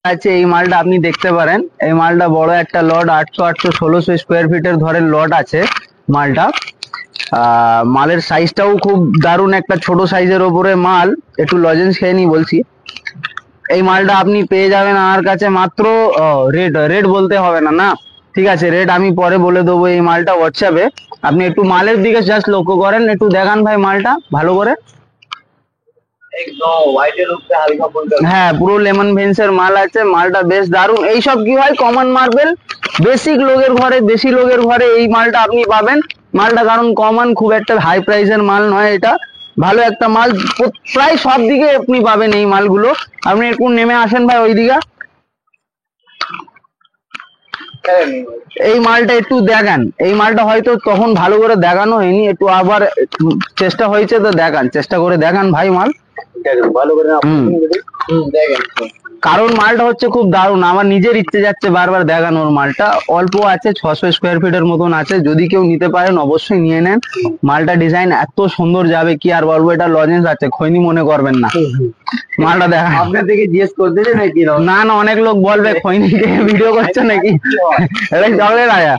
আছে এই মালটা আপনি দেখতে পারেন। এই মালটা বড় একটা লট 800 স্কোয়ার ফিটের ধরেন লট আছে মালটা। মালের সাইজটাও খুব দারুণ, একটা ছোট সাইজের ওপরে মাল। একটু লজেন্স খেয়ে নি বলছি। এই মালটা আপনি পেয়ে যাবেন আমার কাছে মাত্র রেট রেট বলতে হবে না, না ঠিক আছে, রেট আমি পরে বলে দেবো। এই মালটা হোয়াটসঅ্যাপে আপনি একটু মালের দিকে জাস্ট লক্ষ্য করেন, একটু দেখান ভাই মালটা ভালো করে। হ্যাঁ, পুরো লেমন ভেন্সের মাল আছে, মালটা বেশ দারুণ। এইসব কি হয়, কমন মার্বেল বেসিক লোকের ঘরে, দেশি লোকের ঘরে এই মালটা আপনি পাবেন। মালটা কারণ কমন, খুব একটা হাই প্রাইসের মাল নয় এটা, ভালো একটা মাল। প্রায় সব দিকে আপনি পাবেন এই মালগুলো। আপনি একটু নেমে আসেন ভাই ওই দিকে, এই মালটা একটু দেখান। এই মালটা হয়তো তখন ভালো করে দেখানো হয়নি, একটু আবার চেষ্টা হয়েছে তো দেখান, চেষ্টা করে দেখান ভাই মাল ভালো করে। কারণ মালটা হচ্ছে খুব দারুণ, আমার নিজের ইচ্ছে যাচ্ছে বারবার দেখানোর। মালটা অল্প আছে, 600 স্কোয়ার ফিটের মতন আছে। যদি কেউ নিতে পারেন অবশ্যই নিয়ে নেন। মালটা ডিজাইন এত সুন্দর যাবে কি আর বলবো, এটা লজেন্স আছে, খৈনি মনে করবেন না। মালটা দেখা আপনার থেকে জিজ্ঞেস করতে নাকি? না না, অনেক লোক বলবে খৈনি ভিডিও করছে নাকি, এটা চলে রাজা।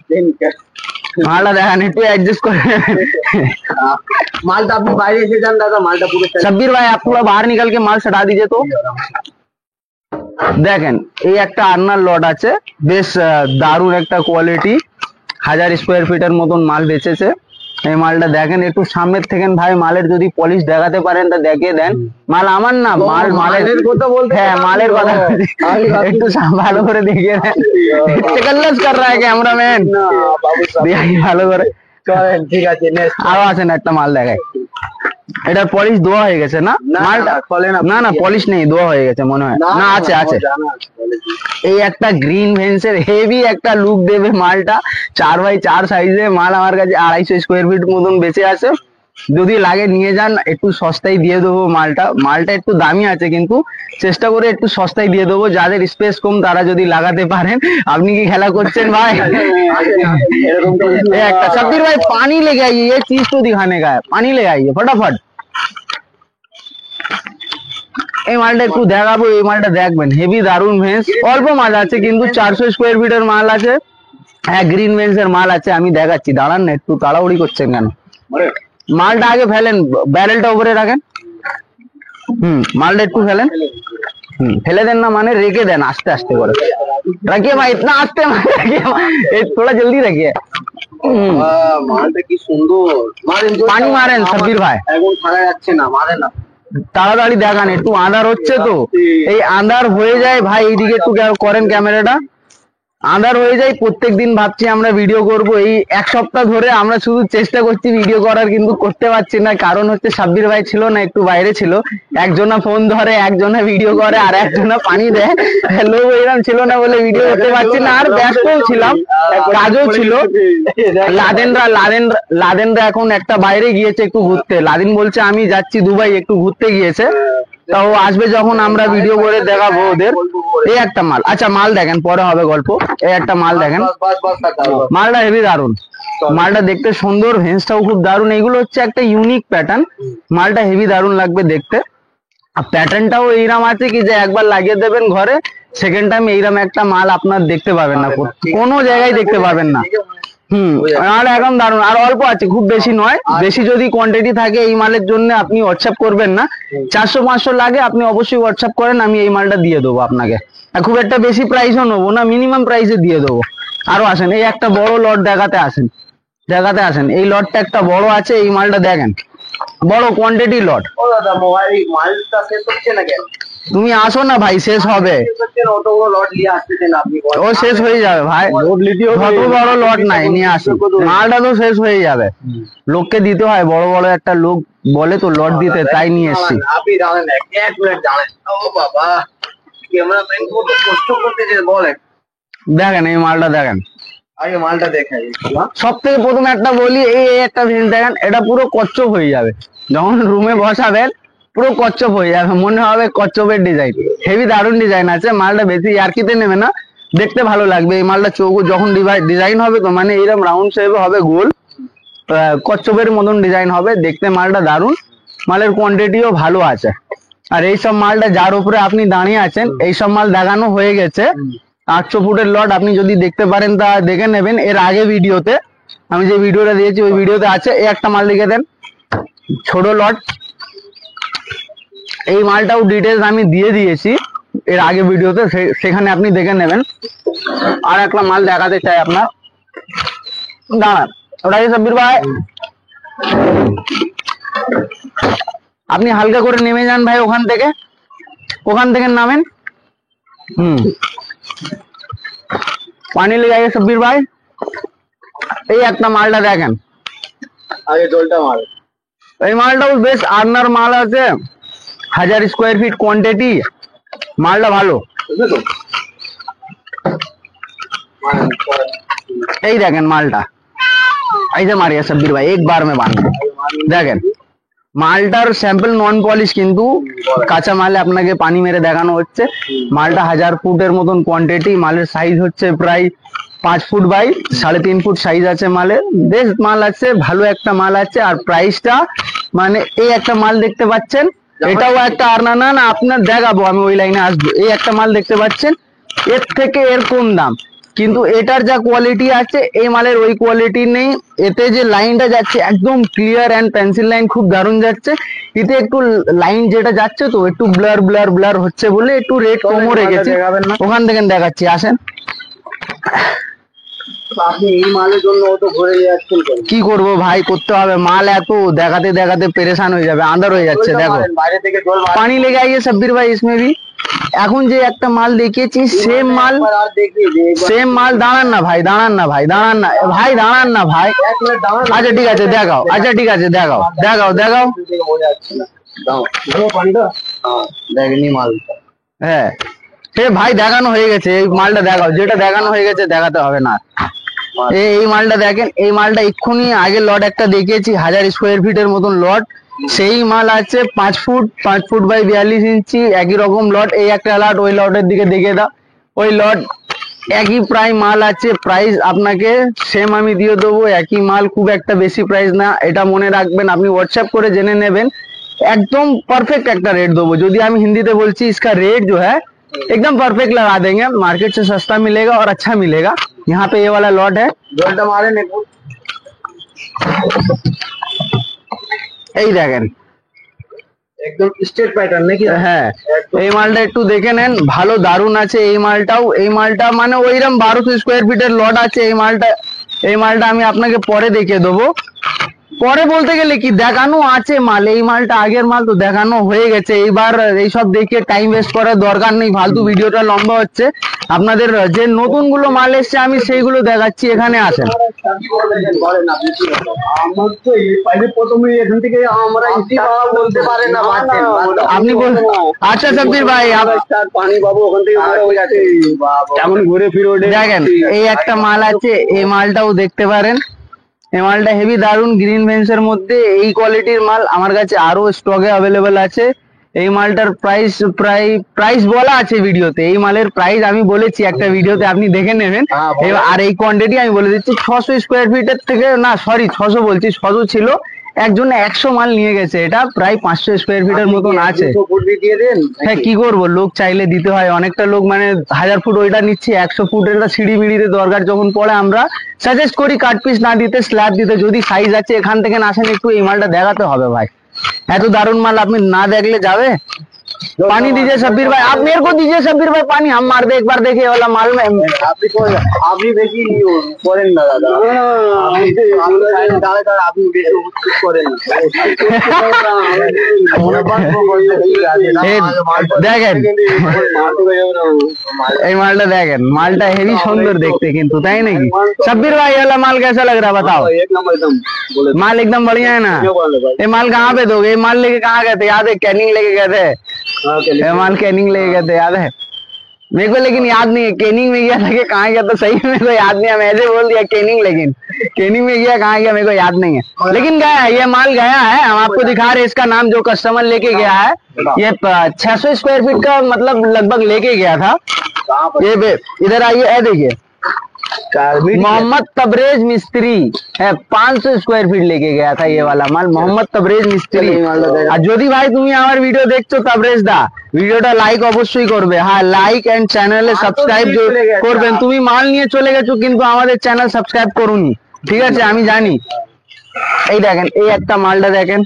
মালটা দেখান, একটু অ্যাডজাস্ট করে। मालटा अपने बाहर से जान दादा, मालटा पूरे शब्बीर भाई आप थोड़ा बाहर निकल के माल सटा दीजिए। तो দেখেন এই একটা আর্নার লট আছে, বেশ দারুণ একটা কোয়ালিটি, 1000 স্কোয়ার ফিটের মতন মাল বেচেছে। এই মালটা দেখেন, একটু সামনের থেকে ভাই মালের যদি পলিশ দেখাতে পারেন তা দেখিয়ে দেন। মাল আমার না, মাল মালের কথা বলতে, হ্যাঁ মালের কথা একটু ভালো করে দেখিয়ে দেন। কল্লাস কর রা ক্যামেরাম্যান, ভালো করে ঠিক আছে। আরো আছে না একটা মাল দেখায়, এটার পলিশ দেওয়া হয়ে গেছে না মালটা? না না পলিশ নেই, দেওয়া হয়ে গেছে মনে হয়। না আছে আছে। এই একটা গ্রিন ভেন্সের হেভি একটা লুক দেবে মালটা, 4x4 সাইজে মাল আমার কাছে 250 স্কোয়ার ফিট মতন বেঁচে আছে। যদি লাগে নিয়ে যান, একটু সস্তায় দিয়ে দেবো মালটা। মালটা একটু দামি আছে কিন্তু চেষ্টা করে একটু সস্তায় দিয়ে দেবো। যাদের স্পেস কম তারা যদি লাগাতে পারেন। আপনি কি খেলা করছেন ভাই? একটা शब्बीर भाई पानी लेके आइए, ये चीज तो दिखाने का है, पानी ले आइए फटाफट। এই মালটা একটু দেখাবো, এই মালটা দেখবেন, হেভি দারুণ ভেন্স। অল্প মাল আছে কিন্তু 400 স্কোয়ার ফিটের মাল আছে। হ্যাঁ গ্রিন ভেন্সের মাল আছে, আমি দেখাচ্ছি, দাঁড়ান না, একটু তাড়াহুড়ি করছেন কেন? মালটা আগে ফেলেন, ব্যারেলটা উপরে রাখেন। মালটা একটু ফেলেন। ফেলে দেন না মানে রেখে দেন আস্তে আস্তে করে। রাখিয়ে ভাই, ইতনা আস্তে थोड़ा जल्दी रखिए। মালটা কি সুন্দর, পানি মারেন শব্বীর ভাই, এখন থাকা যাচ্ছে না, মারে না। তাড়াতাড়ি দেখান, একটু আঁধার হচ্ছে তো, এই আঁধার হয়ে যায় ভাই। এইদিকে একটু করেন ক্যামেরাটা, আঁধার হয়ে যায়। প্রত্যেকদিন ভাবছি আমরা ভিডিও করব, এই এক সপ্তাহ ধরে আমরা শুধু চেষ্টা করছি ভিডিও করার, কিন্তু করতে পারছি না। কারণ হচ্ছে শব্বীর ভাই ছিল না, একটু বাইরে ছিল। একজনা ফোন ধরে, একজনা ভিডিও করে, আর একজনা পানি দেয়। লোক এরকম ছিল না বলে ভিডিও করতে পারছি না। আর ব্যস্তও ছিলাম, কাজও ছিল। লাদেনরা এখন একটা বাইরে গিয়েছে একটু ঘুরতে। লাদিন বলছে আমি যাচ্ছি দুবাই, একটু ঘুরতে গিয়েছে। তাও আসবে যখন আমরা ভিডিও করে দেখাবো ওদের। এই একটা মাল, আচ্ছা মাল দেখেন, পরে হবে গল্প। এই একটা মাল দেখেন, মালটা হেভি দারুন। মালটা দেখতে সুন্দর, ভেন্সটাও খুব দারুন। এইগুলো হচ্ছে একটা ইউনিক প্যাটার্ন, মালটা হেভি দারুন লাগবে দেখতে। আর প্যাটার্নটাও এইরকম আছে কি যে একবার লাগিয়ে দেবেন ঘরে, সেকেন্ড টাইম এইরকম একটা মাল আপনার দেখতে পাবেন না, কোনো জায়গায় দেখতে পাবেন না। মাল একদম দারুন। আর অল্প আছে, খুব বেশি নয়। বেশি যদি কোয়ান্টিটি থাকে এই মালের জন্য আপনি হোয়াটসঅ্যাপ করবেন না। 400-500 লাগে, আপনি অবশ্যই হোয়াটসঅ্যাপ করেন, আমি এই মালটা দিয়ে দেবো আপনাকে। খুব একটা বেশি প্রাইসও নেবো না, মিনিমাম প্রাইসে দিয়ে দেবো। আরো আসেন, এই একটা বড় লট দেখাতে আসেন, এই লটটা একটা বড় আছে। এই মালটা দেখেন, বড় কোয়ান্টিটি লট। ও দাদা মালটা শেষ হচ্ছে না কেন? তুমি আসো না ভাই, শেষ হবে। ও শেষ হয়ে যাবে ভাই, কত বড় লট নাই, নিয়ে আসো। মালটা তো শেষ হয়ে যাবে, লোককে দিতে হয়। বড় বড় একটা লোক বলে তো লট দিতে, তাই নিয়ে এসছি। দেখেন এই মালটা দেখেন, আগে মালটা দেখাই। সব থেকে প্রথমে একটা বলি, এই একটা ভেন্স দেখেন, এটা পুরো কচ্ছপ হয়ে যাবে। যখন রুমে বসাবেন পুরো কচ্ছপ হয়ে যাবে, মনে হবে কচ্ছপের ডিজাইন। হেভি দারুণ ডিজাইন আছে। মালটা বেশি ইয়ার্কিতে নেবে না, দেখতে ভালো লাগবে। এই মালটা চৌকো যখন ডিজাইন হবে তো, মানে এইরকম রাউন্ড শেপে হবে, গোল কচ্ছপের মতন ডিজাইন হবে দেখতে। মালটা দারুণ, মালের কোয়ান্টিটিও ভালো আছে। আর এই সব মালটা যার উপরে আপনি দাঁড়িয়ে আছেন এই সব মাল দেখানো হয়ে গেছে। 800 ফুটের লট আপনি যদি দেখতে পারেন তা দেখে নেবেন। এর আগে ভিডিওতে আমি যে ভিডিওটা দিয়েছি ওই ভিডিওতে আছে। এই একটা মাল লিখে দেন, ছোট লট। এই মালটাও ডিটেলস আমি দিয়ে দিয়েছি এর আগে ভিডিওতে, সেখানে আপনি দেখে নেবেন। আর একটা মাল দেখাতে চাই আপনার, দাঁড়ান ওটাই সাব্বির ভাই, আপনি হালকা করে নেমে যান ভাই, ওখান থেকে নামেন। পানি লেগে গেছে সাব্বির ভাই। এই একটা মালটা দেখেন, আগে জলটা মার। এই মালটাও বেশ আর্নার মাল আছে, 1000 স্কোয়ার ফিট কোয়ান্টিটি, মালটা ভালো। এই দেখেন মালটা, ऐसे मारिए सब्बीर भाई, एक बार में बांध দেখেন। মালটার স্যাম্পল নন পলিশ, কিন্তু কাঁচা মালে আপনাকে পানি মেরে দেখানো হচ্ছে। মালটা 1000 ফুটের মতন কোয়ান্টিটি, মালের সাইজ হচ্ছে প্রায় 5 ফুট বাই 3.5 ফুট সাইজ আছে মালে। বেশ মাল আছে, ভালো একটা মাল আছে। আর প্রাইসটা মানে এই একটা মাল দেখতে পাচ্ছেন, এটাও একটা আর্নার না আপনার দেখাবো, আমি ওই লাইনে আসবো। এই একটা মাল দেখতে পাচ্ছেন, এর থেকে এর কম দাম, কিন্তু এটার যা কোয়ালিটি আছে এই মালের ওই কোয়ালিটি নেই। এতে যে লাইনটা যাচ্ছে একদম ক্লিয়ার অ্যান্ড পেন্সিল লাইন, খুব দারুণ যাচ্ছে। এতে একটু লাইন যেটা যাচ্ছে তো একটু ব্লার হচ্ছে বলে একটু রেট কমও রেখেছে, ওখান থেকে দেখাচ্ছি, আসেন। আপনি এই মালের জন্য অত ঘুরে যাচ্ছেন কেন? কি করব ভাই, করতে হবে, মাল এত দেখাতে দেখাতে পেরেশান হয়ে যাবে, আন্দার হয়ে যাচ্ছে। দেখো বাইরে থেকে জল পানি লেগে আইয়ে সাব্বির ভাই इसमें भी। এখন যে একটা মাল দেখিয়েছি সেম মাল, সেম মাল। দাঁড়ান না ভাই, দাঁড়ান না ভাই, দাঁড়ান না ভাই, দাঁড়ান না ভাই। আচ্ছা ঠিক আছে দেখাও, আচ্ছা ঠিক আছে দেখাও। দেখেনি মাল। হ্যাঁ সে ভাই দেখানো হয়ে গেছে, এই মালটা দেখাও, যেটা দেখানো হয়ে গেছে দেখাতে হবে না। এই মালটা দেখেন, এই মালটা এক্ষুনি আগে লট একটা দেখিয়েছি 1000 স্কোয়ার ফিটের মতন লট, সেই মাল আছে 5 ফুট বাই 42 ইঞ্চি, একই রকম লট। এই একটা লট, ওই লটের দিকে দেখে দাও, ওই লট একই প্রায় মাল আছে। প্রাইস আপনাকে সেম আমি দিয়ে দেবো, একই মাল, খুব একটা বেশি প্রাইস না, এটা মনে রাখবেন। আপনি হোয়াটসঅ্যাপ করে জেনে নেবেন, एकदम परफेक्ट একটা রেট দেবো। যদি আমি হিন্দিতে বলছি, इसका रेट जो है एकदम परफेक्ट लगा देंगे, मार्केट से सस्ता मिलेगा और अच्छा मिलेगा। यहाँ पे ये वाला लॉट है, জলটা মারেন একটু। এই দেখেন একদম স্ট্রেট প্যাটার্ন নাকি? হ্যাঁ এই মালটা একটু দেখে নেন, ভালো দারুণ আছে এই মালটাও। এই মালটা মানে ওইরকম 1200 স্কোয়ার ফিটের লট আছে। এই মালটা আমি আপনাকে পরে দেখিয়ে দেবো। পরে বলতে গেলে কি দেখানো আছে মাল, এই মালটা আগের মাল তো দেখানো হয়ে গেছে। এইবার এইসব দেখিয়ে টাইম ওয়েস্ট করার দরকার নেই, ফালতু ভিডিওটা লম্বা হচ্ছে। আপনাদের যে নতুন গুলো মাল এসছে আমি সেইগুলো দেখাচ্ছি, এখানে আসেন। আপনি আচ্ছা সাব্বির ভাই, পানি পাবো ওখান থেকে কেমন ঘুরে ফিরে দেখেন এই একটা মাল আছে, এই মালটাও দেখতে পারেন। এই মালটা হেভি দারুন, গ্রিন ভেন্সের মধ্যে। এই কোয়ালিটির মাল আমার কাছে আরো স্টকে অ্যাভেলেবেল আছে। এই মালটার প্রাইস বলা আছে ভিডিওতে, এই মালের প্রাইস আমি বলেছি একটা ভিডিওতে, আপনি দেখে নেবেন। আর এই কোয়ান্টিটি আমি বলে দিচ্ছি 600 স্কোয়ার ফিটের থেকে, না সরি 600 বলছি, 600 ছিল, একজন 100 মাল নিয়ে গেছে। এটা প্রায় 500 স্কোয়ার ফিটের মতন আছে। হ্যাঁ কি করবো, লোক চাইলে দিতে হয়। অনেকটা লোক মানে 1000 ফুট ওইটা নিচ্ছে, 100 ফুটের সিঁড়ি মিড়িতে দরকার যখন পড়ে, আমরা সাজেস্ট করি কাট পিস না দিতে, স্ল্যাব দিতে। যদি সাইজ আছে এখান থেকে আসেন, একটু এই মালটা দেখাতে হবে ভাই। এত দারুন माल আপনি ना देखले जावे। पानी दीजिए शब्बीर भाई, आप मेरे को दीजिए शब्बीर भाई पानी, हम मार दे एक बार, देखिए वाला माल में আপনি বেশি করেন না দাদা, আপনি বেশি উৎসুক করেন দেখেন এই মালটা দেখেন, মালটা হেভি সুন্দর দেখতে কিন্তু, তাই নাকি शब्बीर भाई? वाला माल कैसा लग रहा है बताओ? माल एकदम बढ़िया है ना। ये माल कहाँ पे दोगे? ये माल लेके कहाँ गए थे याद है? कैनिंग लेके गए थे, ये माल कैनिंग लेके गए थे याद है मेरे को, लेकिन याद नहीं है कैनिंग में गया था कि कहाँ गया था, सही मेरे को याद नहीं है। मैं ऐसे बोल दिया कैनिंग, लेकिन कैनिंग में गया कहाँ गया मेरे को याद नहीं है, लेकिन गया है, ये माल गया है। हम आपको दिखा रहे इसका नाम, जो कस्टमर लेके गया है ये 600 स्क्वायर फीट का मतलब लगभग लेके गया था। ये इधर आइए, देखिए मोहम्मद तबरेज मिस्त्री है, 500 স্কয়ার ফিট लेके गया था ये वाला माल, मोहम्मद तबरेज मिस्त्री। আর যদি ভাই তুমি আমার ভিডিও দেখছো তবরেজ দা, ভিডিওটা লাইক অবশ্যই করবে, হ্যাঁ লাইক এন্ড চ্যানেলে সাবস্ক্রাইব করবেন। তুমি মাল নিয়ে চলে গেছো কিন্তু আমাদের চ্যানেল সাবস্ক্রাইব করুনি, ঠিক আছে আমি জানি। এই দেখেন এই একটা মালটা দেখেন,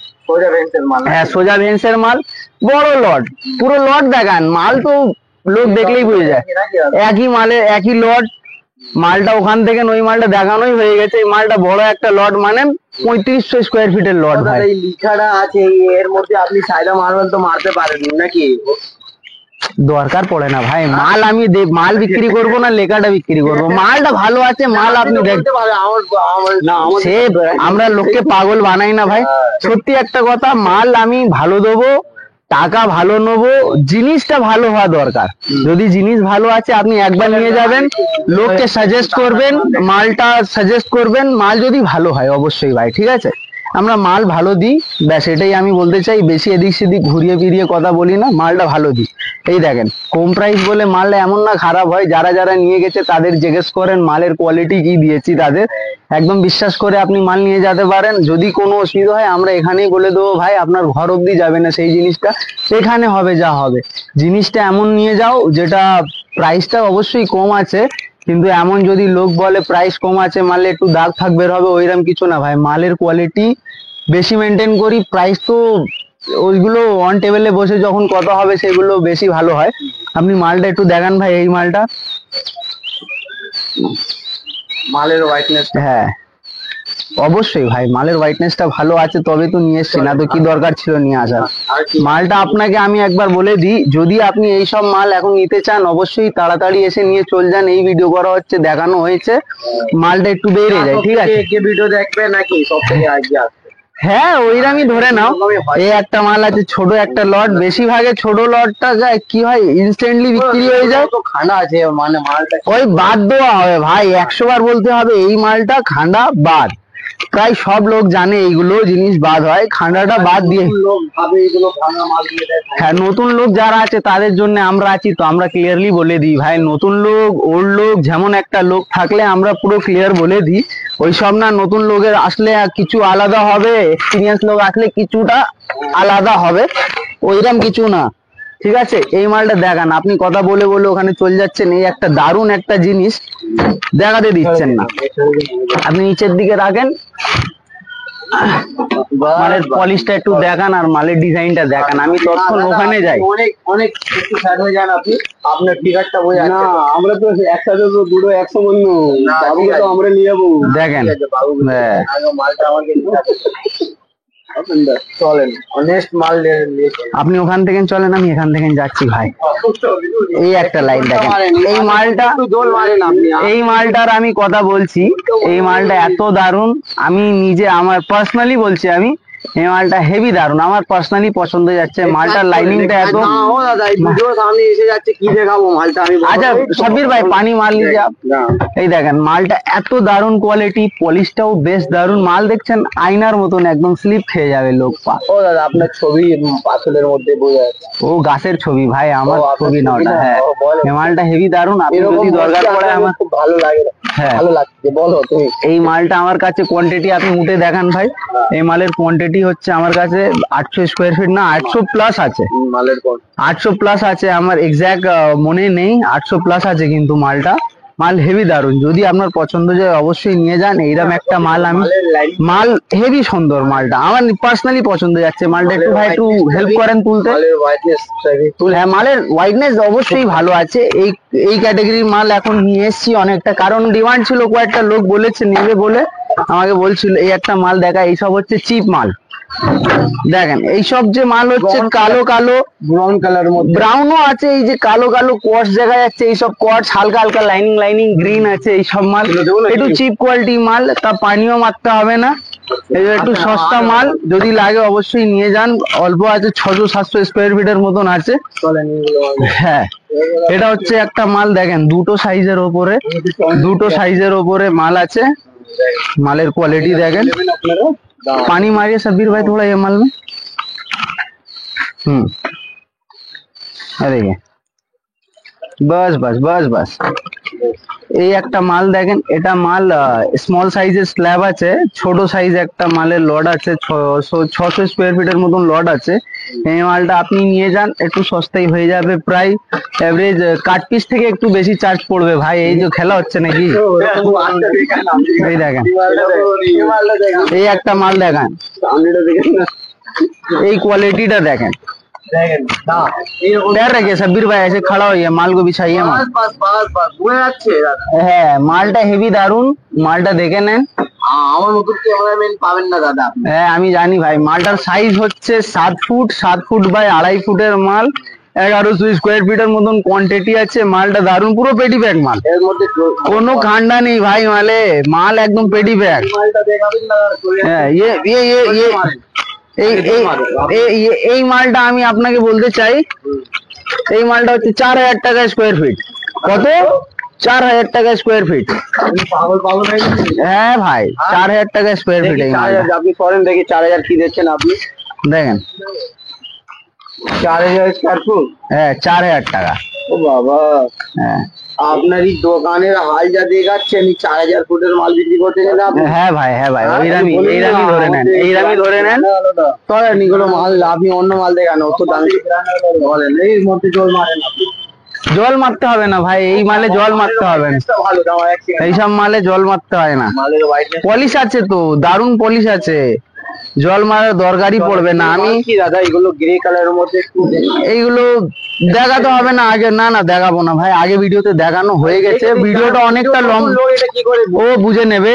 হ্যাঁ সোজা ভেন্সের মাল, বড় লট, পুরো লট দেখান, মাল তো লোক দেখলেই বুঝে যায় একই মালের একই লট। মালটা ওখান থেকে ওই মালটা দেখানোই হয়ে গেছে, এই মালটা বড় একটা লট, মানে 3500 স্কয়ার ফিটের লট ভাই। এই লিখাটা আছে এর মধ্যে, আপনি সাইডা মারবেন তো মারতে পারেন নাকি? দরকার পড়ে না ভাই, মাল আমি মাল বিক্রি করব না, লেখাটা বিক্রি করব, মালটা ভালো আছে, মাল আপনি দেখতে সে আমরা লোককে পাগল বানাই না ভাই, সত্যি একটা কথা, মাল আমি ভালো দেবো, টাকা ভালো নেবো, জিনিসটা ভালো হওয়া দরকার। যদি জিনিস ভালো আছে আপনি একবার নিয়ে যাবেন, লোককে সাজেস্ট করবেন, মালটা সাজেস্ট করবেন, মাল যদি ভালো হয় অবশ্যই ভাই, ঠিক আছে আমরা মাল ভালো দিই, ব্যাস এটাই আমি বলতে চাই, বেশি এদিক সেদিক ঘুরিয়ে ফিরিয়ে কথা বলি না, মালটা ভালো দিই। এই দেখেন কম প্রাইস বলে মালটা এমন না খারাপ হয়, যারা যারা নিয়ে গেছে তাদের জিজ্ঞেস করেন মালের কোয়ালিটি কি দিয়েছি, তাদের একদম বিশ্বাস করে আপনি মাল নিয়ে যেতে পারেন। যদি কোনো অসুবিধা হয় আমরা এখানেই বলে দেবো ভাই, আপনার ঘর অবধি যাবে না সেই জিনিসটা, এখানে হবে যা হবে। জিনিসটা এমন নিয়ে যাও যেটা প্রাইসটা অবশ্যই কম আছে, কিন্তু এমন যদি লোক বলে প্রাইস কম আছে মালে একটু দাগ থাক বের হবে, ওইরকম কিছু না ভাই, মালের কোয়ালিটি বেশি মেনটেন করি, প্রাইস তো ওইগুলো অন টেবিলে বসে যখন কথা হবে সেগুলো বেশি ভালো হয়। আপনি মালটা একটু দেখান ভাই, এই মালটা মালের হোয়াইটনেস, হ্যাঁ অবশ্যই ভাই মালের হোয়াইটনেসটা ভালো আছে তবে তো নিয়ে এসছি, না তো কি দরকার ছিল নিয়ে আসার। মালটা আপনাকে আমি একবার বলে দিই, যদি আপনি এই সব মাল এখন নিতে চান অবশ্যই তাড়াতাড়ি এসে নিয়ে চলে যান, এই ভিডিও করা হচ্ছে, দেখানো হয়েছে, মালটা একটু বেড়ে যায়, ঠিক আছে ভিডিও দেখবে নাকি সব থেকে আগে আসবে? হ্যাঁ ওইরকমই ধরে নাও। এই একটা মাল আছে ছোট একটা লট, বেশিরভাগে ছোট লটটা কি হয় ইনস্ট্যান্টলি বিক্রি হয়ে যায়, তো খানা আছে মানে মালটা ওই বাদ দেওয়া হবে ভাই, 100 বার বলতে হবে এই মালটা খান্ডা বাদ, প্রায় সব লোক জানে এইগুলো জিনিস বাদ হয়, খান্ডাটা বাদ দিয়ে। লোক ভাবে এগুলো ভাঙা মাল দিয়ে দেয়। হ্যাঁ নতুন লোক যারা আছে তাদের জন্য আমরা আছি, তো আমরা ক্লিয়ারলি বলে দিই ভাই, নতুন লোক ওল্ড লোক যেমন একটা লোক থাকলে আমরা পুরো ক্লিয়ার বলে দিই, ওই সব না, নতুন লোকের আসলে কিছু আলাদা হবে, এক্সপিরিয়েন্স লোক আসলে কিছুটা আলাদা হবে, ওইরকম কিছু না, ঠিক আছে। এই মালটা দেখান, আপনি কথা বলে বলে ওখানে চলে যাচ্ছেন, এই একটা দারুণ একটা জিনিস দেখাতে দিচ্ছেন না, আপনি নিচের দিকে রাখেন, মালের পলিশটা একটু দেখান আর মালের ডিজাইনটা দেখান, আমি তখন ওখানে যাই। অনেক অনেক একটু সাইড হয়ে যান আপনি, আপনার ফিগারটা বোঝা যাচ্ছে না, আমরা তো একসাথে তো দুটো 100 বন্ধু, বাবুকে তো আমরা নিয়ে যাবো, দেখেন হ্যাঁ মালটা আমাকে চলেন অনেস্ট মাল নিয়ে আপনি ওখান থেকে চলেন, আমি এখান থেকে যাচ্ছি ভাই। এই একটা লাইন দেখেন, এই মালটা জোর মারেন আপনি, এই মালটার আমি কথা বলছি, এই মালটা এত দারুণ, আমি নিজে আমার পার্সোনালি বলছি, আমি এই মালটা হেভি দারুণ, আমার পার্সোনালি পছন্দ যাচ্ছে, মালটার লাইনিংটা এত। সামনে এসে যাচ্ছে কি দেখাবো মালটা আমি, আচ্ছা সাব্বির ভাই পানি মাল লিজে আপ, এই দেখেন মালটা এত দারুণ কোয়ালিটি, পলিশটাও বেশ দারুণ, মাল দেখছেন আয়নার মতন একদম স্লিপ খেয়ে যাবে লোক পা। ও দাদা আপনার ছবি পাথরের মধ্যে বোঝা যাচ্ছে, ও গাছের ছবি ভাই, আমার ছবি না ওটা, হ্যাঁ এই মালটা হেভি দারুণ, আপনি যদি দরকার পড়ে আমার খুব ভালো লাগে, হ্যাঁ ভালো লাগছে, বলো তুমি। এই মালটা আমার কাছে কোয়ান্টিটি আপনি উঠে দেখান ভাই, এই মালের কোয়ান্টিটি হচ্ছে আমার কাছে 800 স্কয়ার ফিট না 800 প্লাস আছে, মালের কোন 800 প্লাস আছে, আমার এক্সাক্ট মনে নেই, 800 প্লাস আছে কিন্তু মালটা, মাল হেভি দারুণ, যদি আপনার পছন্দ যায় অবশ্যই নিয়ে যান, এইরকম একটা মাল আমি, মাল হেভি সুন্দর, মালটা আমার পার্সোনালি পছন্দ যাচ্ছে, মালটা একটু ভাই একটু হেল্প করেন তুলতে। মালের হোয়াইটনেস হ্যাঁ মালের হোয়াইটনেস অবশ্যই ভালো আছে, এই এই ক্যাটাগরির মাল এখন নিয়ে এসছি অনেকটা, কারণ ডিমান্ড ছিল, কয়েকটা লোক বলেছে নেবে বলে আমাকে বলছিল, এই একটা মাল দেখা, এইসব হচ্ছে চিপ মাল, দেখেন এইসব যে মাল হচ্ছে কালো কালো ব্রাউন কালার মধ্যে, ব্রাউনও আছে, এই যে কালো কালো কোয়ার্টস দেখা যাচ্ছে, এইসব কোয়ার্টস হালকা হালকা লাইনিং লাইনিং গ্রিন আছে, এইসব মাল একটু চিপ কোয়ালিটি মাল, তা পানিও মারতে হবে না, এই যে একটু সস্তা মাল, যদি লাগে অবশ্যই নিয়ে যান, অল্প আছে 600-700 স্কয়ার ফিটের মতন আছে। হ্যাঁ এটা হচ্ছে একটা মাল দেখেন, দুটো সাইজের ওপরে মাল আছে, মালের কোয়ালিটি দেখেন, पानी मारिए सब्बीर भाई थोड़ा ये माल में, अरे ये बस बस बस बस এই একটা মাল দেখেন, এটা মাল স্মল সাইজের স্ল্যাব আছে, ছোট সাইজ একটা মালের লড আছে, 600 স্কোয়ার ফিটের মতন লড আছে। এই মালটা আপনি নিয়ে যান, একটু সস্তায় হয়ে যাবে, প্রায় এভারেজ কাট পিস থেকে একটু বেশি চার্জ পড়বে ভাই। এই যে খেলা হচ্ছে নাকি, এই দেখেন এই একটা মাল দেখেন, এই কোয়ালিটিটা দেখেন। पैर रखिए सब्बीर भाई, ऐसे खड़ा होइए, माल को बिछाइए माल। হ্যাঁ মালটা হেভি দারুন, মালটা দেখে নেন। আমার নতুন ক্যামেরাম্যান পাবেন না দাদা। হ্যাঁ আমি জানি ভাই, মালটার সাইজ হচ্ছে 7 ফুট বাই 2.5 ফুটের মাল, 1100 স্কোয়ার ফিটের মতন কোয়ান্টিটি আছে। মালটা দারুন, পুরো পেটি ব্যাগ মাল, এর মধ্যে কোনো খান্ডা নেই ভাই মালে, মাল একদম পেটি ব্যাগ। মালটা দেখাবেন না, হ্যাঁ এই মালটা আমি আপনাকে বলতে চাই, এই মালটা হচ্ছে 4000 টাকা স্কোয়ার ফিট। কত? 4000 টাকা স্কোয়ার ফিট। পাগল পাগল হয়ে গেছে। হ্যাঁ ভাই 4000 টাকা স্কোয়ার ফিট এই মালটা। আপনি সরেন দেখি 4000 কি দিচ্ছেন আপনি? দেখেন 4000 স্কয়ার ফুট। হ্যাঁ 4000 টাকা। ও বাবা, হ্যাঁ আপনার এই দোকানের হাল যা দেখাচ্ছেন, 4000 ফুটের মাল বিক্রি করতে গেলে আপনি হ্যাঁ ভাই এইরামি ধরে নেন, এইরামি ধরে নেন। তখন এগুলো মাল আপনি অন্য মাল দেখান, অত দামি বলেন এর মধ্যে জল মারেন আপনি। জল মারতে হবে না ভাই, এই মালে জল মারতে হবে না, ভালো দাম এইসব মালে জল মারতে হয় না। মালের হোয়াইট পলিশ আছে তো, দারুন পলিশ আছে, জল মারার দরকারই পড়বে না। আমি কি দাদা এগুলো গ্রে কালারের মধ্যে একটু এইগুলো দেখাতে হবে না আগে, না দেখাবো না ভাই, আগে ভিডিওতে দেখানো হয়ে গেছে, ভিডিওটা অনেকটা লম্বা, লোক এটা কি করে ও বুঝে নেবে,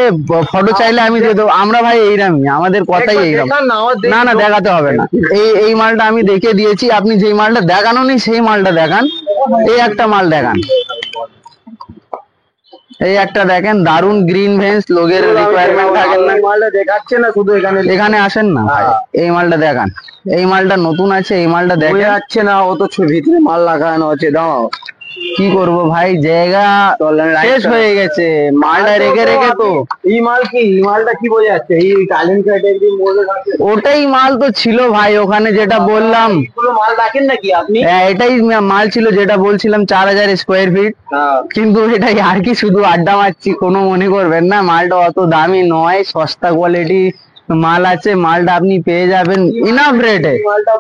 ফটো চাইলে আমি দিয়ে দেবো। আমরা ভাই এইরামই, আমাদের কথাই এইরকম। না দেখাতে হবে না, এই মালটা আমি দেখে দিয়েছি, আপনি যেই মালটা দেখানো নেই সেই মালটা দেখান। এই একটা মাল দেখান, এই একটা দেখেন, দারুন গ্রিন ভেন্স, লোগের রিকোয়ারমেন্ট থাকে না, মালটা দেখাচ্ছে না শুধু এখানে আসেন না ভাই, এই মালটা দেখান, এই মালটা নতুন আছে, এই মালটা দেখে যাচ্ছে না, ও তো ভিতরে মাল লাগানো আছে। দাও কি করব ভাই, জায়গা শেষ হয়ে গেছে, মালটা রেখে রেখে তো। এই মাল কি, এই মালটা কি বোঝা যাচ্ছে? এই ট্যালেন্ট ক্যাটাগরি মধ্যে আছে, ওটাই মাল তো ছিল ভাই ওখানে, যেটা বললাম। এগুলো মাল রাখেন নাকি আপনি? হ্যাঁ এটাই মাল ছিল, যেটা বলছিলাম 4000 স্কোয়ার ফিট। কিন্তু এটাই আর কি, শুধু আড্ডা মারছি, কোনো মনে করবেন না, মালটা অত দামি নয়, সস্তা কোয়ালিটি মাল আছে, মালটা আপনি পেয়ে যাবেন ইনাফ রেটে। মালটা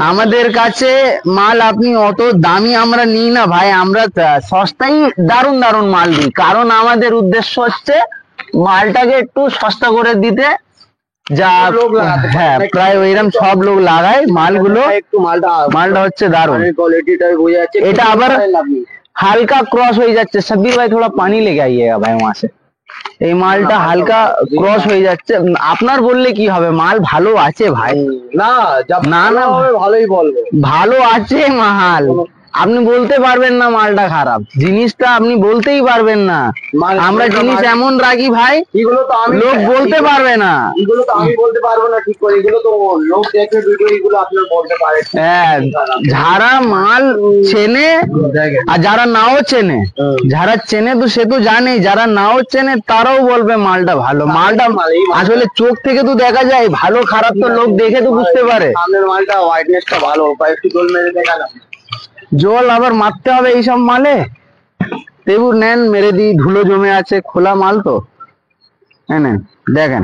আমাদের কাছে মাল আপনি অত দামি আমরা নিই না ভাই, আমরা সস্তাই দারুন দারুন মাল দিই, কারণ আমাদের উদ্দেশ্য হচ্ছে মালটাকে একটু সস্তা করে দিতে। যা হ্যাঁ প্রায় ওইরকম সব লোক লাগায় মালগুলো, একটু মালটা হচ্ছে দারুন, কোয়ালিটিটা বোঝা যাচ্ছে। এটা আবার হালকা ক্রস হয়ে যাচ্ছে। সব্বির ভাই থোড়া পানি লেগে আইয়েগা ভাই ওয়া সে, এই মালটা হালকা ক্রস হয়ে যাচ্ছে। আপনার বললে কি হবে, মাল ভালো আছে ভাই, না না ভালোই বলবো, ভালো আছে মাল, আপনি বলতে পারবেন না মালটা খারাপ, জিনিসটা আপনি বলতেই পারবেন না। আমরা জিনিস এমন রাখি ভাই, এগুলো তো আমি লোক বলতে পারবে না, এগুলো তো আমি বলতে পারবো না ঠিক করে, এগুলো তো লোক দেখে ভিডিও, এগুলো আপনার বলতে পারে। হ্যাঁ যারা মাল চেনে আর যারা নাও চেনে, যারা চেনে তো সে তো জানে, যারা নাও চেনে তারাও বলবে মালটা ভালো। মালটা আসলে চোখ থেকে তো দেখা যায়, ভালো খারাপ তো লোক দেখে তো বুঝতে পারে। সামনের মালটা হোয়াইটনেসটা ভালো, একটু জল মেরে দেখালাম। জল আবার মারতে হবে এইসব মালে, তেবুর নেন মেরে দিই, ধুলো জমে আছে, খোলা মাল তো। নেন দেখেন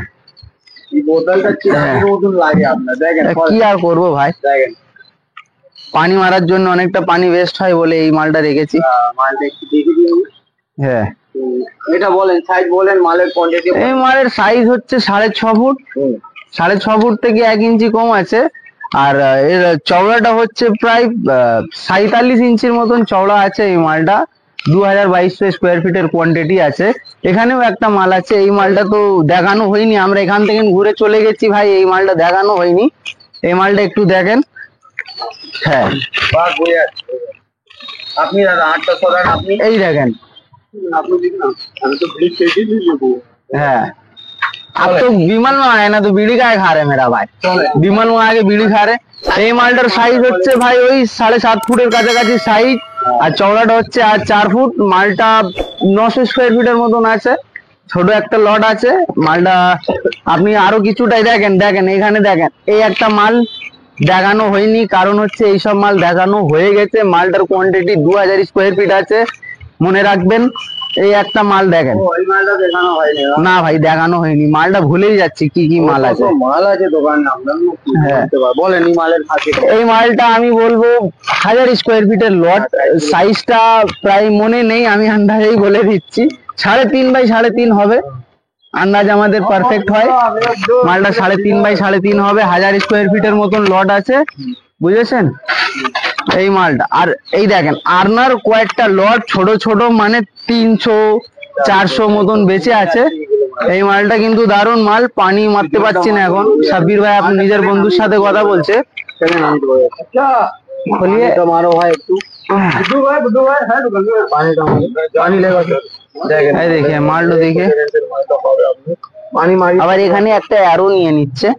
এই বোতলটা চিরাচরিত মতন লাগে আপনার, দেখেন কি আর করবো ভাই, দেখেন পানি মারার জন্য অনেকটা পানি ওয়েস্ট হয় বলে এই মালটা রেখেছি। মালটা একটু দেখে দিন। হ্যাঁ এটা বলেন, সাইজ বলেন, মালের কোয়ান্টিটি। এই মালের সাইজ হচ্ছে 6.5 ফুট, 6.5 ফুট থেকে 1 ইঞ্চি কম আছে। আর এর চওড়াটা হচ্ছে প্রায় 47 ইঞ্চির মতন চওড়া আছে এই মালটা। 2200 স্কোয়ার ফিটের কোয়ান্টিটি আছে। এখানেও একটা মাল আছে, এই মালটা তো দেখানো হয়নি, আমরা এখান থেকে ঘুরে চলে গেছি ভাই, এই মালটা দেখানো হয়নি, এই মালটা একটু দেখেন। হ্যাঁ আপনি দাদা 8টা সরান, আপনি এই দেখেন, আপনি দিন না, আমি তো ভিড় শেষই দিয়ে দেবো। हाँ अब तो विमल में आए ना तो बीड़ी का खा रहे मेरा भाई, विमल में आके बीड़ी खा रहे। এই মালটার সাইজ হচ্ছে ভাই ওই 7.5 ফুটের কাছাকাছি সাইজ, আর চওড়াটা হচ্ছে আর 4 ফুট। মালটা 900 স্কোয়ার ফিটের মতন আছে, ছোট একটা লট আছে মালটা। আপনি আরো কিছুটাই দেখেন, দেখেন এখানে দেখেন, এই একটা মাল দেখানো হয়নি, কারণ হচ্ছে এইসব মাল দেখানো হয়ে গেছে। মালটার কোয়ান্টিটি 2000 স্কোয়ার ফিট আছে, মনে রাখবেন। এই একটা মাল দেখেন। ওই মালটা দেখানো হয়নি না ভাই দেখানো হয়নি, মালটা ভুলেই যাচ্ছি কি কি মাল আছে। মাল আছে দোকান নাম হ্যাঁ। বলেন এই মালের খাসিয়ত। এই মালটা আমি বলবো 1000 স্কোয়ার ফিটের লট, সাইজটা প্রায় মনে নেই, আমি আন্দাজেই বলে দিচ্ছি 3.5 বাই 3.5 হবে, আন্দাজ আমাদের পারফেক্ট হয়। মালটা 3.5 বাই 3.5 হবে, 1000 স্কোয়ার ফিটের মতন লট আছে, বুঝেছেন এই মালটা। আর এই দেখেন আর্নার কয়েকটা লট ছোট ছোট, মানে 300-400 মতন বেঁচে আছে। এই মালটা কিন্তু দারুণ মাল, পানি মারতে পারছি না এখন। সাব্বির ভাই আপনি নিজের বন্ধুর সাথে কথা বলছে, বলিয়ে তো মারো ভাই একটু বুদ্ধু ভাই হ্যাঁ পানি লেগে দেখেন। এই দেখে মালটা দেখে পানি মারি। আবার এখানে একটা অ্যারো নিয়ে নিচ্ছে,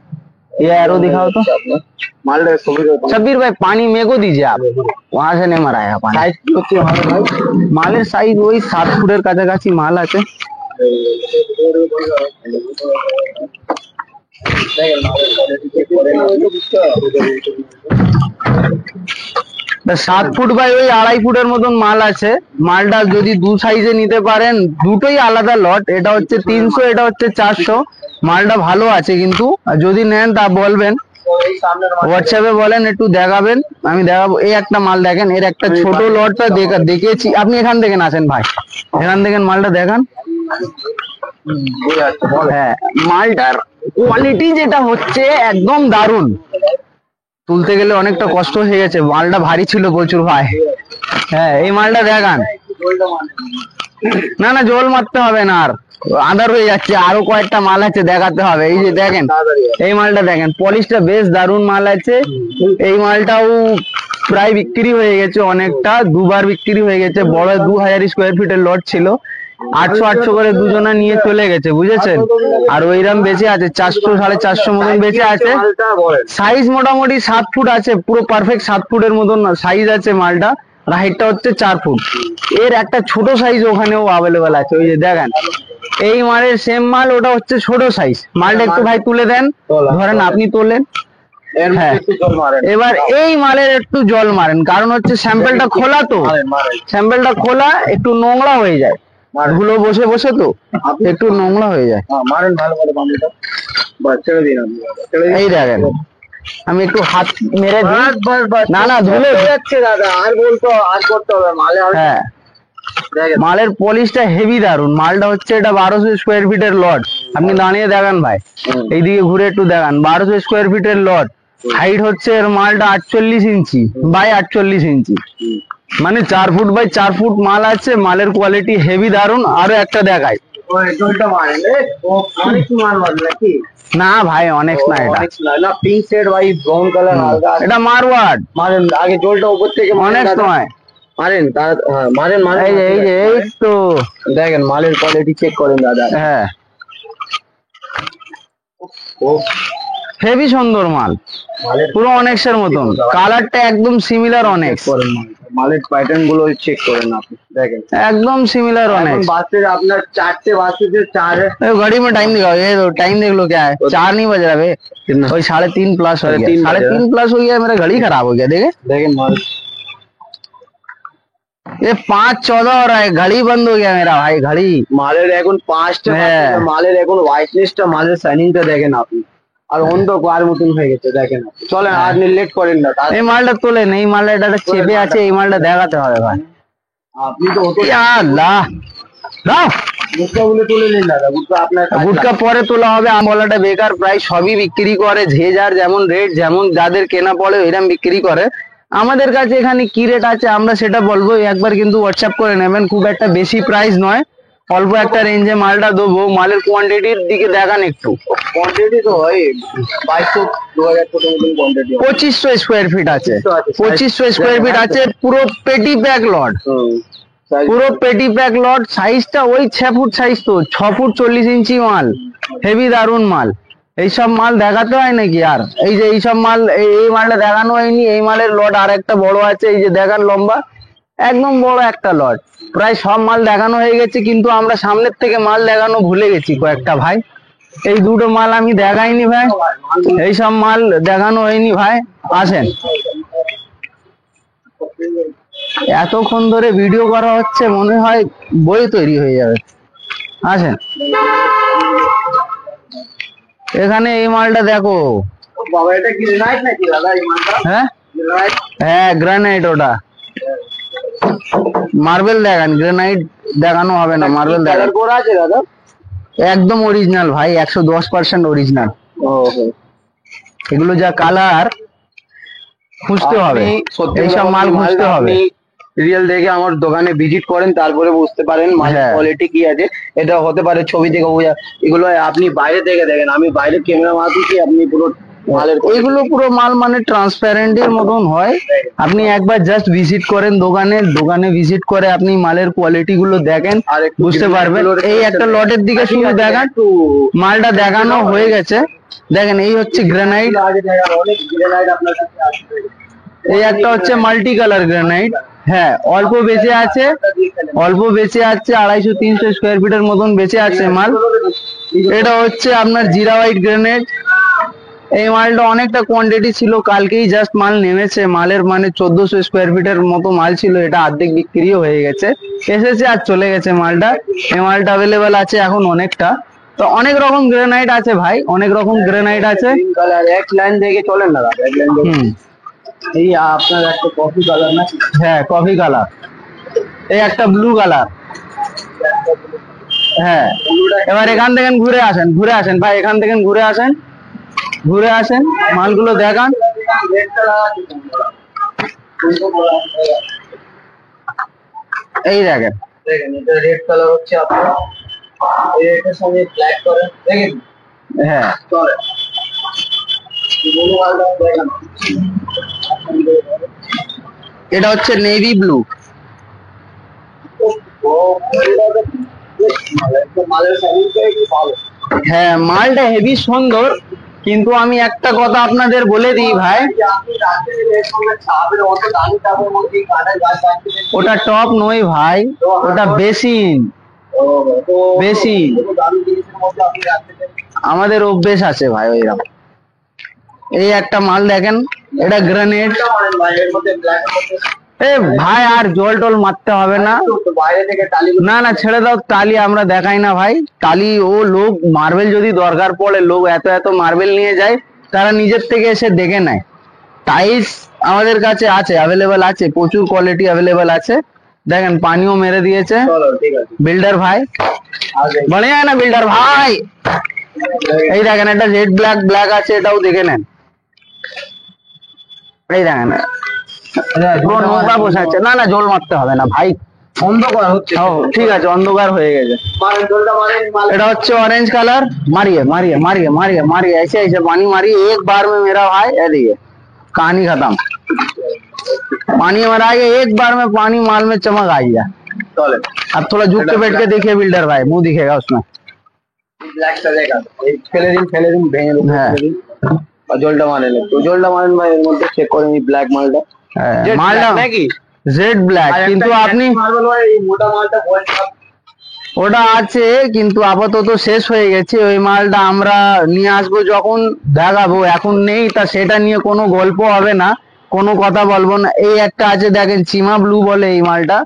ये एरो दिखाओ तो। মালটা ছবি शब्बीर भाई पानी मेरे को दीजिए आप, वहां से नहीं मराया पानी। সাইজ কি হচ্ছে ভাই? মালের সাইজ ওই 7 ফুটের কাছাকাছি মাল আছে। দেখেন মালের কোয়ালিটি চেক করে না 7 ফুট বাই ওই 2.5 ফুটের মতন মাল আছে। মালটা যদি দু সাইজে নিতে পারেন, দুটোই আলাদা লট, এটা হচ্ছে 300, এটা হচ্ছে 400। মালটা ভালো আছে কিন্তু, আর যদি নেন তা বলবেন, হোয়াটসঅ্যাপে বলেন, একটু দেখাবেন, আমি দেখাবো। এই একটা মাল দেখেন, এর একটা ছোট লটটা দেখিয়েছি, আপনি এখান থেকে আসেন ভাই, এখান থেকে মালটা দেখান। হ্যাঁ মালটার কোয়ালিটি যেটা হচ্ছে একদম দারুণ, তুলতে গেলে অনেকটা কষ্ট হয়ে গেছে, মালটা ভারী ছিল প্রচুর ভাই। হ্যাঁ এই মালটা দেখান। না না জল মারতে হবে না, আর আদার হয়ে যাচ্ছে, আরো কয়েকটা মাল আছে দেখাতে হবে। এই যে দেখেন এই মালটা দেখেন, পলিশটা বেশ দারুণ মাল আছে। এই মালটাও প্রায় বিক্রি হয়ে গেছে অনেকটা, দুবার বিক্রি হয়ে গেছে। বড় 2000 স্কোয়ার ফিটের লট ছিল, 800 করে দুজনা নিয়ে চলে গেছে, বুঝেছেন। আর ওইরকম বেঁচে আছে 400-450 মতন বেঁচে আছে। সাইজ মোটামুটি 7 ফুট আছে, পুরো পারফেক্ট 7 ফুটের মতন সাইজ আছে মালটা। হাইটটা হচ্ছে 4 ফুট। এর একটা ছোট সাইজ ওখানেও অ্যাভেলেবেল আছে, ওই যে দেখেন এই মালের সেম মাল, ওটা হচ্ছে ছোট সাইজ। মালটা একটু ভাই তুলে দেন, ধরেন আপনি তোলেন। হ্যাঁ এবার এই মালের একটু জল মারেন, কারণ হচ্ছে স্যাম্পেলটা খোলা, তো স্যাম্পেলটা খোলা একটু নোংরা হয়ে যায়, ধুলো বসে বসে তো একটু নোংরা হয়ে যায়। মারেন ভালো করে পানিটা, বাস ছেড়ে দিন আপনি। এই দেখেন আমি একটু হাত মেরে দিই, না না ধুলো যাচ্ছে দাদা, আর বলতো আর করতে হবে মালে। হ্যাঁ মালের পলিশটা হেভি দারুন। মালটা হচ্ছে এটা 1200 স্কোয়ার ফিটের লট, আপনি দাঁড়িয়ে দেখান ভাই, এইদিকে ঘুরে একটু দেখান। 1200 স্কোয়ার ফিটের লট, হাইট হচ্ছে এর মালটা 48 ইঞ্চি বাই 48 ইঞ্চি, মানে 4 ফুট বাই 4 ফুট মাল আছে। মালের কোয়ালিটি হেভি দারুন। আরো একটা দেখাই, না ভাই অনেক না, এটা পিঙ্ক শেড ভাই, ব্রাউন কালার হালকা, এটা মারওয়ার্ড। মারেন আগে জলটা উপর থেকে অনেক সময় মারেন, মারেন মারেন। এই যে এই তো দেখেন মালের কোয়ালিটি চেক করেন দাদা। হ্যাঁ হেভি সুন্দর মাল, পুরো অনেক্সের মতন, কালারটা একদম সিমিলার অনেক্স। মালের প্যাটার্ন গুলো চেক করেন আপনি, দেখেন একদম সিमिलर অনেক্স। बात আপনার 4 বাজতে 4 घड़ी में टाइम दिखाओ, ये तो टाइम देख लो क्या है, 4 नहीं बज रहा बे, वही 3.5 प्लस हो गया, 3.5 प्लस हो गया, मेरा घड़ी खराब हो गया। देखे देखें माल ये 5:14 हो रहा है, घड़ी बंद हो गया मेरा भाई, घड़ी। মালের এখন 5টা, মালের এখন হোয়াইটনেসটা, মালের শাইনিংটা দেখেন আপনি, আর অন্ধকার মতন হয়ে গেছে দেখেন। চলেন আর লেট করেন না, এই মালটা তোলে নেই, মালটা চেপে আছে, এই মালটা দেখাতে হবে ভাই। আপনি তো আল্লাহ দাও গুটকা বলে তুলে নিন দাদা, গুটকা আপনার গুটকা পরে তোলা হবে, আমলাটা বেকার, প্রায় সবই বিক্রি করে, যে যার যেমন রেট, যেমন যাদের কেনা পড়ে এরকম বিক্রি করে। আমাদের কাছে এখানে কি রেট আছে আমরা সেটা বলবো, একবার কিন্তু হোয়াটসঅ্যাপ করে নেবেন, খুব একটা বেশি প্রাইস নয়, অল্প একটা রেঞ্জে মালটা দেবো। মালের কোয়ান্টিটির দিকে দেখান একটু। কোয়ান্টিটি তো হয় 2200-2000 ফুটের মতন কোয়ান্টিটি, 2500 স্কোয়ার ফিট আছে, 2500 স্কোয়ার ফিট আছে, পুরো পেটি প্যাক লট, পুরো পেটি প্যাক লট। সাইজটা ওই 6 ফুট সাইজ, তো 6 ফুট 40 ইঞ্চি মাল, হেভি দারুন মাল। এইসব মাল দেখাতে হয় নাকি আর? এই যে এইসব মাল, এই মালটা দেখানো হয়নি, এই মালের লট আর একটা বড় আছে, এই যে দেখান লম্বা, একদম বড় একটা লট। প্রায় সব মাল দেখানো হয়ে গেছে, কিন্তু আমরা সামনের থেকে মাল দেখানো ভুলে গেছি কয়েকটা ভাই। এই দুটো মাল আমি দেখাইনি ভাই, এইসব মাল দেখানো হয়নি ভাই। আসেন এতক্ষণ ধরে ভিডিও করা হচ্ছে, মনে হয় বই তৈরি হয়ে যাবে। আসেন, এখানে এই মালটা দেখো বাবা, এটা গ্রেনাইট নাকি দাদা এই মালটা? হ্যাঁ গ্রেনাইট? হ্যাঁ গ্রানাইট, ওটা মার্বেল দেখান, গ্রানাইট দেখানো হবে না, মার্বেল দেখান। কালার করা আছে দাদা? একদম অরিজিনাল ভাই, 110% অরিজিনাল। ওহো, এগুলো যা কালার, খুঁজতে হবে, এইসব মাল খুঁজতে হবে। রিয়েল দেখে আমার দোকানে ভিজিট করেন, তারপরে বুঝতে পারেন মালের হ্যাঁ। কোয়ালিটি কি আছে। এটা হতে পারে ছবি থেকে বোঝা, এগুলো আপনি বাইরে থেকে দেখেন, আমি বাইরে ক্যামেরা মারতেছি, আপনি পুরো মালের ওইগুলো পুরো মাল মানে ট্রান্সপারেন্টের মতন হয়। আপনি একবার জাস্ট ভিজিট করেন দোকানে ভিজিট করে আপনি মালের কোয়ালিটি গুলো দেখেন, আর একটু বুঝতে পারবেন। এই একটা লটের দিকে শুধু দেখান, মালটা দেখানো হয়ে গেছে। দেখেন, এই হচ্ছে গ্রানাইট, অনেক গ্রেনাইট আপনার কাছে আসবে। এই একটা হচ্ছে মাল্টি কালার গ্রানাইট। হ্যাঁ, অল্প বেঁচে আছে, 250-300 স্কোয়ার ফিটের মতন বেঁচে আছে মাল। এটা হচ্ছে আপনার জিরা হোয়াইট গ্রানাইট। এই মালটা অনেকটা কোয়ান্টিটি ছিল, কালকেই জাস্ট মাল নেমেছে। মালের মানে 1400 স্কোয়ার ফিটের মতো মাল ছিল, এটা অর্ধেক বিক্রিও হয়ে গেছে, এসেছে আর চলে গেছে মালটা। এই মালটা অ্যাভেলেবেল আছে এখন অনেকটা। তো অনেক রকম গ্রানাইট আছে ভাই, অনেক রকম গ্রানাইট আছে। কালার এক লাইন দেখে চলেন না দাদা, এক লাইন দেখে। এই আপনার একটা কফি কালার না? হ্যাঁ, কফি কালার। এই একটা ব্লু কালার। হ্যাঁ, এবার এখান থেকে ঘুরে আসেন ভাই, এখান থেকে ঘুরে আসেন, মালগুলো দেখান। রেড কালার আছে? এই দেখেন, দেখেন, এটা রেড কালার হচ্ছে আপনার, এটার সঙ্গে ব্ল্যাক করেন, দেখেন। হ্যাঁ চলে দেখেন, এটা হচ্ছে নেভি ব্লু। মালের সাইজটা একটু ভালো। হ্যাঁ, মালটা হেভি সুন্দর, কিন্তু আমি একটা কথা আপনাদের বলে দিই ভাই, আপনি রাত্রে ছাপের অত দামি চাপের মধ্যে কাটার গাছ রাখতে, ওটা টপ নয় ভাই, ওটা বেসিন। বেশি দামি জিনিসের মধ্যে আপনি রাখতে চান। আমাদের অভ্যেস আছে ভাই ওইরকম। এই একটা মাল দেখেন, এটা গ্রেনেড। এর মধ্যে ব্ল্যাক এ ভাই, আর জল টল মারতে হবে না, বাইরে থেকে টালি। না না ছেড়ে দাও, টালি আমরা দেখাই না ভাই। টালি ও লোক মার্বেল যদি দরকার পড়ে, লোক এত এত মার্বেল নিয়ে যায়, তারা নিজের থেকে এসে দেখে নেয়। টাইলস আমাদের কাছে আছে, অ্যাভেলেবেল আছে, প্রচুর কোয়ালিটি অ্যাভেলেবেল আছে। দেখেন, পানিও মেরে দিয়েছে চলো ঠিক আছে, বিল্ডার ভাই, আগে বড়িয়া না বিল্ডার ভাই। এই দেখেন, একটা রেড ব্ল্যাক আছে, এটাও দেখে নেন। এই দেখেন, পুরো নোংরা বসে আছে। না না, জল মারতে হবে না ভাই, অন্ধকার হচ্ছে। ও ঠিক আছে, অন্ধকার হয়ে গেছে। মারেন জলটা মারেন, এটা হচ্ছে ऑरेंज कलर। मारिए मारिए मारिए मारिए मारिए, ऐसे ऐसे पानी मारिए एक बार में मेरा भाई। ये देखिए, कहानी खत्म। पानी मराइए एक बार में, पानी माल में चमक आई है। চলে अब थोड़ा झुक के बैठ के देखिए बिल्डर भाई, मुंह दिखेगा उसमें। ব্ল্যাকটা দেখা, এই ফেলে দিন ভেঙে দিন, হ্যাঁ। ফেলে দিন। আর জলটা মারেন, একটু জলটা মারেন ভাই, এর মধ্যে চেক করেন এই ব্ল্যাক মালটা। মালটা নাকি জেড ব্ল্যাক, কিন্তু আপনি মার্বেল হয়, এই মোটা মালটা বয়স ওটা আছে, কিন্তু আপাতত শেষ হয়ে গেছে। ওই মালটা আমরা নিয়ে আসবো যখন দেখাবো, এখন নেই, তা সেটা নিয়ে কোনো গল্প হবে না, কোনো কথা বলবো না। এই একটা আছে দেখেন, চিমা ব্লু বলে এই মালটা।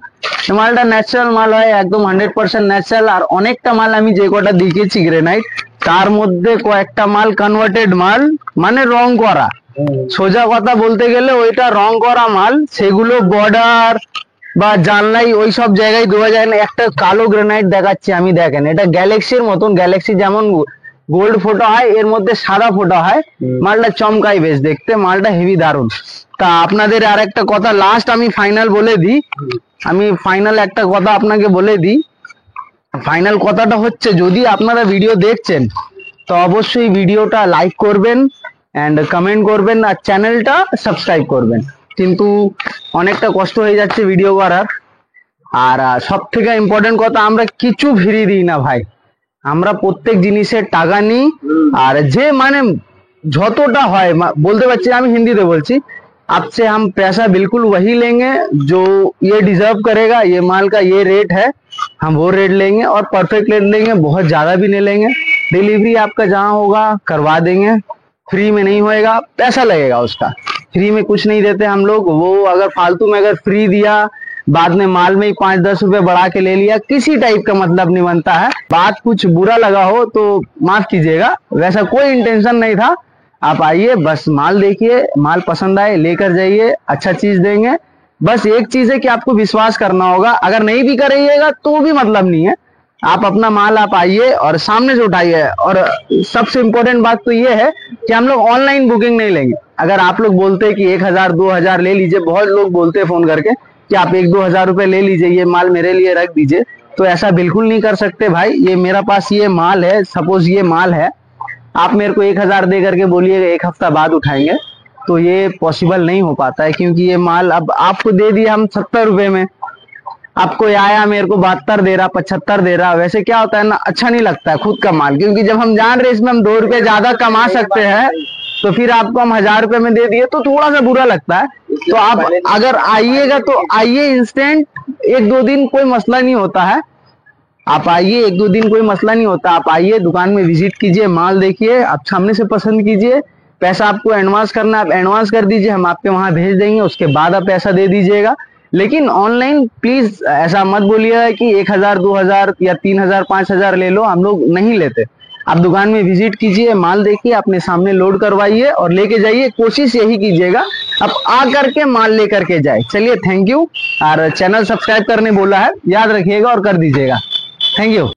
এই মালটা ন্যাচারাল মাল হয়, একদম 100% ন্যাচারাল। আর অনেকটা মাল আমি যে কটা দেখিয়েছি গ্রেনাইট, তার মধ্যে কয়েকটা মাল কনভার্টেড মাল, মানে রং করা। সোজা কথা বলতে গেলে ওইটা রং করা মাল, সেগুলো বর্ডার বা জানলাই ওই সব জায়গায় দেওয়া যায় না। একটা কালো গ্রানাইট দেখাচ্ছি আমি, দেখেন, এটা গ্যালাক্সির মতন, গ্যালাক্সি যেমন গোল্ড ফোটা হয়, এর মধ্যে সাদা ফোটা হয়। মালটা চমকাই বেশ দেখতে, মালটা হেভি দারুন। তা আপনাদের আর একটা কথা লাস্ট আমি ফাইনাল বলে দিই, একটা কথা আপনাকে বলে দিই। ফাইনাল কথাটা হচ্ছে, যদি আপনারা ভিডিও দেখছেন তো অবশ্যই ভিডিওটা লাইক করবেন এন্ড কমেন্ট করবেন, আর চ্যানেলটা সাবস্ক্রাইব করবেন। কিন্তু অনেকটা কষ্ট হয়ে যাচ্ছে ভিডিও করার। আর সব থেকে ইম্পর্টেন্ট কথা, আমরা কিছু ফ্রি দিই না ভাই, আমরা প্রত্যেক জিনিসের টাকা নিই। আর যে মানে যতটা হয় বলতে পারছি, আমি হিন্দিতে বলছি, आपसे हम पैसा बिल्कुल वही लेंगे जो ये डिजर्व करेगा, ये माल का ये रेट है, हम वो रेट लेंगे और परफेक्ट रेट लेंगे, बहुत ज्यादा भी नहीं लेंगे। डिलीवरी आपका जहाँ होगा करवा देंगे, फ्री में नहीं होएगा, पैसा लगेगा उसका। फ्री में कुछ नहीं देते हम लोग। वो अगर फालतू में अगर फ्री दिया, बाद में माल में ही 5-10 रुपए बढ़ा के ले लिया, किसी टाइप का मतलब नहीं बनता है। बात कुछ बुरा लगा हो तो माफ कीजिएगा, वैसा कोई इंटेंशन नहीं था। आप आइए, बस माल देखिए, माल पसंद आए लेकर जाइए, अच्छा चीज देंगे। बस एक चीज है कि आपको विश्वास करना होगा, अगर नहीं भी करिएगा तो भी मतलब नहीं है। आप अपना माल आप आइए और सामने से उठाइए। और सबसे इम्पोर्टेंट बात तो ये है कि हम लोग ऑनलाइन बुकिंग नहीं लेंगे। अगर आप लोग बोलते हैं कि 1,000-2,000 ले लीजिए, बहुत लोग बोलते हैं फोन करके कि आप 1-2 हजार रुपए ले लीजिए, ये माल मेरे लिए रख दीजिए, तो ऐसा बिल्कुल नहीं कर सकते भाई। ये मेरा पास ये माल है, सपोज ये माल है, आप मेरे को 1,000 दे करके बोलिएगा 1 हफ्ता बाद उठाएंगे, तो ये पॉसिबल नहीं हो पाता है। क्योंकि ये माल अब आपको दे दिया हम 70 रुपए में, आपको आया मेरे को 72 दे रहा, 75 दे रहा, वैसे क्या होता है ना, अच्छा नहीं लगता है खुद का माल। क्योंकि जब हम जान रहे इसमें हम 2 रुपए ज्यादा कमा सकते हैं, तो फिर आपको हम 1,000 रुपए में दे दिए तो थोड़ा सा बुरा लगता है। तो आप अगर आइएगा तो आइए इंस्टेंट, 1-2 दिन कोई मसला नहीं होता है। आप आइए, 1-2 दिन कोई मसला नहीं होता। आप आइए, दुकान में विजिट कीजिए, माल देखिए, आप सामने से पसंद कीजिए। पैसा आपको एडवांस करना है, आप एडवांस कर दीजिए, हम आपके वहां भेज देंगे, उसके बाद आप पैसा दे दीजिएगा। लेकिन ऑनलाइन प्लीज ऐसा मत बोलिएगा कि 1,000-2,000 या 3,000-5,000 ले लो, हम लोग नहीं लेते। आप दुकान में विजिट कीजिए, माल देखिए, अपने सामने लोड करवाइए और लेके जाइए। कोशिश यही कीजिएगा आप आ करके माल लेकर के जाए। चलिए, थैंक यू। और चैनल सब्सक्राइब करने बोला है, याद रखिएगा और कर दीजिएगा। Thank you.